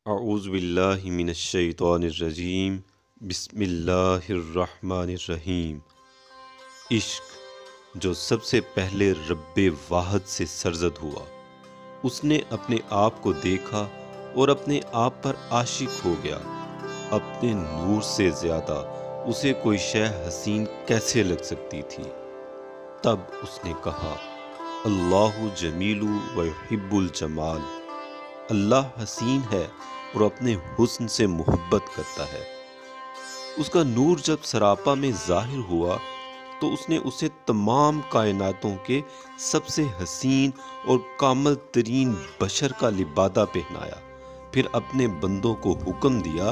اعوذ باللہ من الشیطان الرجیم، بسم اللہ الرحمن الرحیم۔ عشق جو سب سے پہلے رب واحد سے سرزد ہوا، اس نے اپنے آپ کو دیکھا اور اپنے آپ پر عاشق ہو گیا۔ اپنے نور سے زیادہ اسے کوئی شے حسین کیسے لگ سکتی تھی؟ تب اس نے کہا، اللہ جمیل و یحب الجمال، اللہ حسین ہے اور اپنے حسن سے محبت کرتا ہے۔ اس کا نور جب سراپا میں ظاہر ہوا تو اس نے اسے تمام کائناتوں کے سب سے حسین اور کامل ترین بشر کا لبادہ پہنایا، پھر اپنے بندوں کو حکم دیا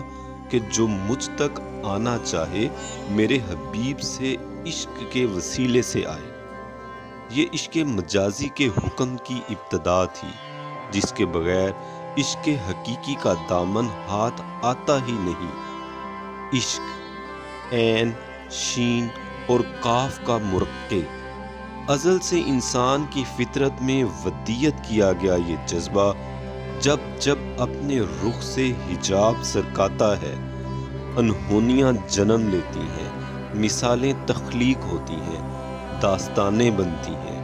کہ جو مجھ تک آنا چاہے میرے حبیب سے عشق کے وسیلے سے آئے۔ یہ عشق مجازی کے حکم کی ابتدا تھی، جس کے بغیر عشق حقیقی کا دامن ہاتھ آتا ہی نہیں۔ عشق عین، شین اور کاف کا مرکب، ازل سے انسان کی فطرت میں ودیت کیا گیا یہ جذبہ جب جب اپنے رخ سے حجاب سرکاتا ہے، انہونیاں جنم لیتی ہیں، مثالیں تخلیق ہوتی ہیں، داستانیں بنتی ہیں۔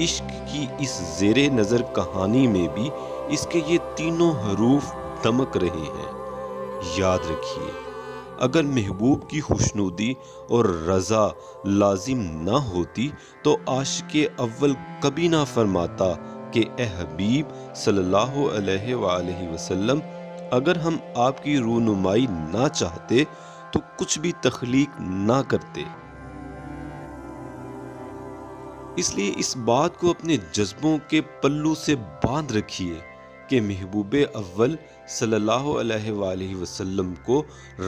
عشق کی اس زیر نظر کہانی میں بھی اس کے یہ تینوں حروف دمک رہے ہیں۔ یاد رکھیے، اگر محبوب کی خوشنودی اور رضا لازم نہ ہوتی تو عاشق اول کبھی نہ فرماتا کہ اے حبیب صلی اللہ علیہ وآلہ وسلم، اگر ہم آپ کی رونمائی نہ چاہتے تو کچھ بھی تخلیق نہ کرتے۔ اس لیے اس بات کو اپنے جذبوں کے پلو سے باندھ رکھیے کہ محبوب اول صلی اللہ علیہ وآلہ وسلم کو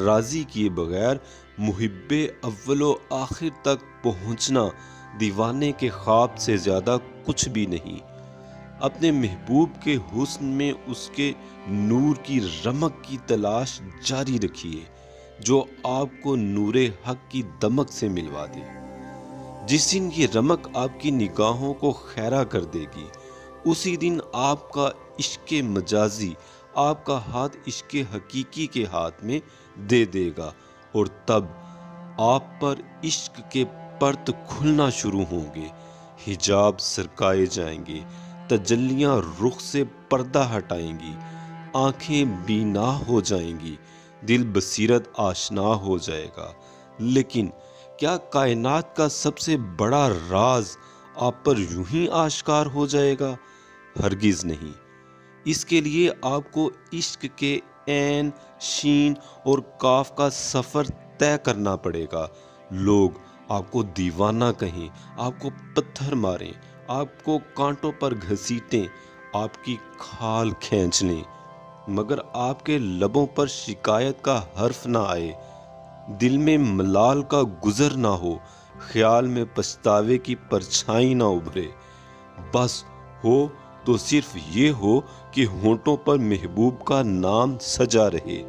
راضی کیے بغیر محب اول و آخر تک پہنچنا دیوانے کے خواب سے زیادہ کچھ بھی نہیں۔ اپنے محبوب کے حسن میں اس کے نور کی رمق کی تلاش جاری رکھیے، جو آپ کو نور حق کی دمک سے ملوا دے۔ جس دن یہ رمق آپ کی نگاہوں کو خیرہ کر دے گی، اسی دن آپ کا عشق مجازی آپ کا ہاتھ عشق حقیقی کے ہاتھ میں دے دے گا، اور تب آپ پر عشق کے پرت کھلنا شروع ہوں گے، حجاب سرکائے جائیں گے، تجلیاں رخ سے پردہ ہٹائیں گی، آنکھیں بینا ہو جائیں گی، دل بصیرت آشنا ہو جائے گا۔ لیکن کیا کائنات کا سب سے بڑا راز آپ پر یوں ہی آشکار ہو جائے گا؟ ہرگز نہیں۔ اس کے لیے آپ کو عشق کے عین، شین اور کاف کا سفر طے کرنا پڑے گا۔ لوگ آپ کو دیوانہ کہیں، آپ کو پتھر ماریں، آپ کو کانٹوں پر گھسیٹیں، آپ کی کھال کھینچ لیں، مگر آپ کے لبوں پر شکایت کا حرف نہ آئے، دل میں ملال کا گزر نہ ہو، خیال میں پچھتاوے کی پرچھائی نہ ابھرے۔ بس ہو تو صرف یہ ہو کہ ہونٹوں پر محبوب کا نام سجا رہے،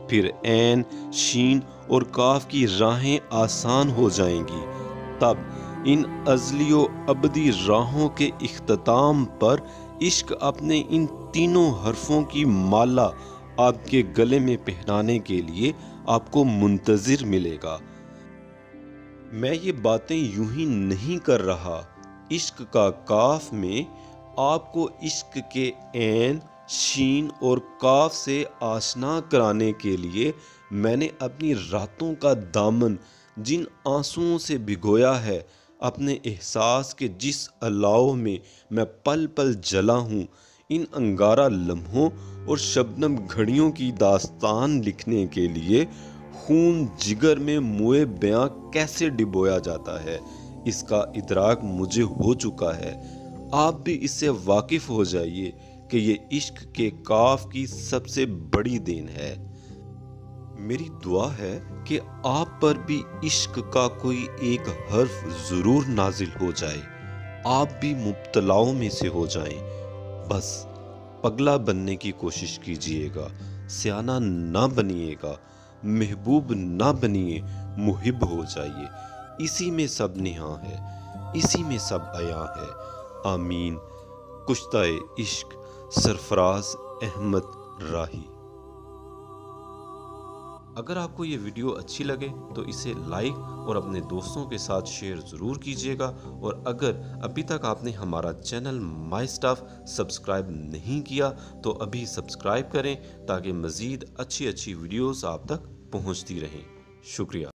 پھر عین، شین اور کاف کی راہیں آسان ہو جائیں گی۔ تب ان ازلی و ابدی راہوں کے اختتام پر عشق اپنے ان تینوں حرفوں کی مالا آپ کے گلے میں پہنانے کے لیے آپ کو منتظر ملے گا۔ میں یہ باتیں یوں ہی نہیں کر رہا۔ عشق کا کاف میں آپ کو عشق کے عین، شین اور کاف سے آشنا کرانے کے لیے میں نے اپنی راتوں کا دامن جن آنسوؤں سے بھگویا ہے، اپنے احساس کے جس الاؤ میں میں پل پل جلا ہوں، ان انگارہ لمحوں اور شبنم گھڑیوں کی داستان لکھنے کے لیے خون جگر میں موئے بیاں کیسے ڈبویا جاتا ہے، اس کا ادراک مجھے ہو چکا ہے۔ آپ بھی اس سے واقف ہو جائیے کہ یہ عشق کے کاف کی سب سے بڑی دین ہے۔ میری دعا ہے کہ آپ پر بھی عشق کا کوئی ایک حرف ضرور نازل ہو جائے، آپ بھی مبتلاؤں میں سے ہو جائیں۔ بس پگلا بننے کی کوشش کیجئے گا، سیانہ نہ بنیے گا، محبوب نہ بنیے، محب ہو جائیے۔ اسی میں سب نہاں ہے، اسی میں سب عیاں ہے۔ آمین۔ کشتہ عشق، سرفراز احمد راہی۔ اگر آپ کو یہ ویڈیو اچھی لگے تو اسے لائک اور اپنے دوستوں کے ساتھ شیئر ضرور کیجیے گا، اور اگر ابھی تک آپ نے ہمارا چینل مائی اسٹاف سبسکرائب نہیں کیا تو ابھی سبسکرائب کریں تاکہ مزید اچھی ویڈیوز آپ تک پہنچتی رہیں۔ شکریہ۔